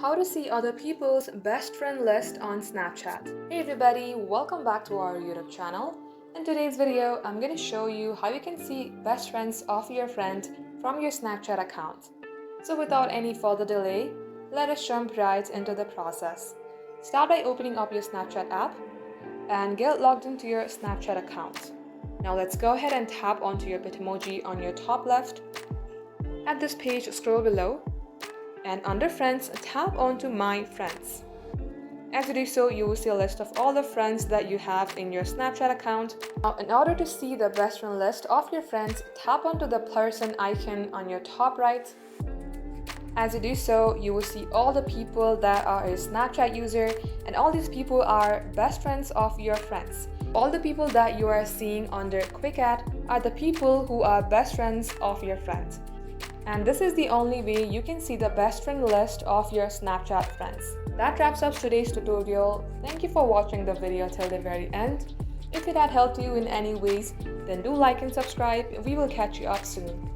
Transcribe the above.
How to see other people's best friend list on Snapchat. Hey everybody, welcome back to our YouTube channel. In today's video, I'm going to show you how you can see best friends of your friend from your Snapchat account. So without any further delay, let us jump right into the process. Start by opening up your Snapchat app and get logged into your Snapchat account. Now let's go ahead and tap onto your Bitmoji on your top left. At this page, scroll below and under Friends, tap onto My Friends. As you do so, you will see a list of all the friends that you have in your Snapchat account. Now, in order to see the best friend list of your friends, tap onto the person icon on your top right. As you do so, you will see all the people that are a Snapchat user, and all these people are best friends of your friends. All the people that you are seeing under Quick Add are the people who are best friends of your friends. And this is the only way you can see the best friend list of your Snapchat friends. That wraps up today's tutorial. Thank you for watching the video till the very end. If it had helped you in any ways, then do like and subscribe. We will catch you up soon.